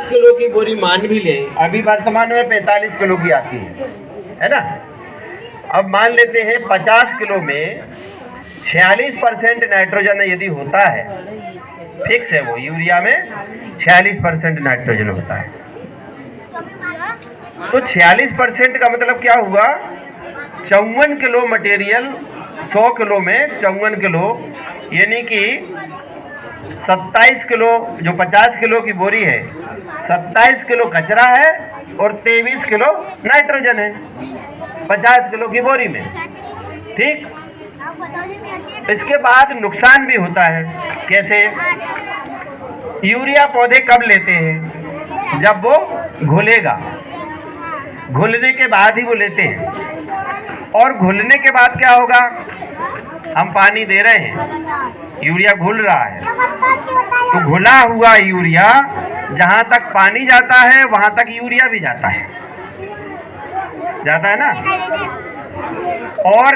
Kilo की बोरी मान भी लें, अभी वर्तमान में 45 किलो की आती है ना। अब मान लेते हैं 50 किलो में 46% नाइट्रोजन यदि होता है, फिक्स है वो, यूरिया में 46% नाइट्रोजन होता है। तो 46% का मतलब क्या हुआ, 54 किलो मटेरियल 100 किलो में 54 किलो, यानी कि 27 किलो, जो 50 किलो की बोरी है 27 किलो कचरा है और 23 किलो नाइट्रोजन है 50 किलो की बोरी में। ठीक, इसके बाद नुकसान भी होता है। कैसे? यूरिया पौधे कब लेते हैं? जब वो घुलेगा, घुलने के बाद ही वो लेते हैं। और घुलने के बाद क्या होगा, हम पानी दे रहे हैं, यूरिया घुल रहा है, तो घुला हुआ यूरिया जहाँ तक पानी जाता है वहाँ तक यूरिया भी जाता है ना। और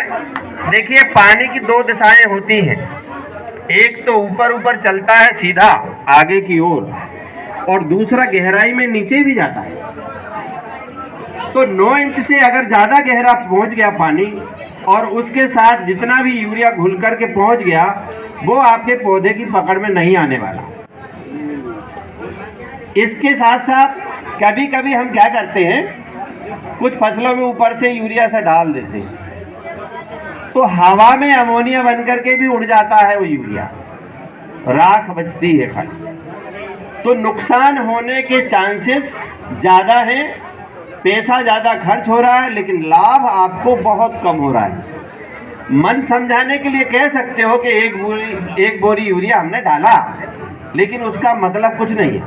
देखिए, पानी की दो दिशाएं होती हैं, एक तो ऊपर ऊपर चलता है सीधा आगे की ओर, और दूसरा गहराई में नीचे भी जाता है। तो 9 इंच से अगर ज़्यादा गहरा पहुंच गया पानी, और उसके साथ जितना भी यूरिया घुल कर के पहुंच गया, वो आपके पौधे की पकड़ में नहीं आने वाला। इसके साथ साथ कभी कभी हम क्या करते हैं, कुछ फसलों में ऊपर से यूरिया से डाल देते हैं, तो हवा में अमोनिया बन करके भी उड़ जाता है वो यूरिया, राख बचती है खाली। तो नुकसान होने के चांसेस ज़्यादा हैं, पैसा ज़्यादा खर्च हो रहा है, लेकिन लाभ आपको बहुत कम हो रहा है। मन समझाने के लिए कह सकते हो कि एक बोरी यूरिया हमने डाला, लेकिन उसका मतलब कुछ नहीं है।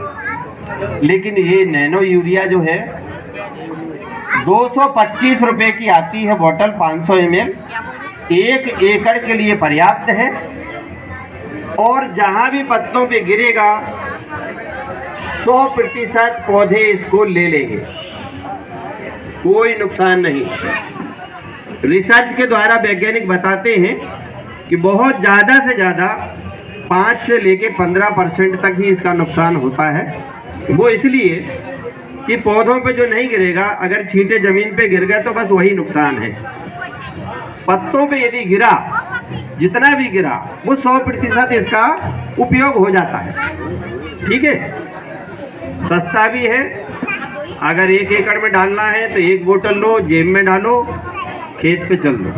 लेकिन ये नैनो यूरिया जो है 225 रुपये की आती है बॉटल, 500 ml, 1 एकड़ के लिए पर्याप्त है। और जहाँ भी पत्तों पे गिरेगा 100% पौधे इसको ले लेंगे, कोई नुकसान नहीं। रिसर्च के द्वारा वैज्ञानिक बताते हैं कि बहुत ज़्यादा से ज़्यादा 5 से लेके 15% तक ही इसका नुकसान होता है। वो इसलिए कि पौधों पे जो नहीं गिरेगा, अगर छींटे ज़मीन पे गिर गए तो बस वही नुकसान है। पत्तों पे यदि गिरा, जितना भी गिरा, वो 100% इसका उपयोग हो जाता है। ठीक है, सस्ता भी है। अगर 1 एकड़ में डालना है तो 1 बोतल लो, जेब में डालो, खेत पे चल दो।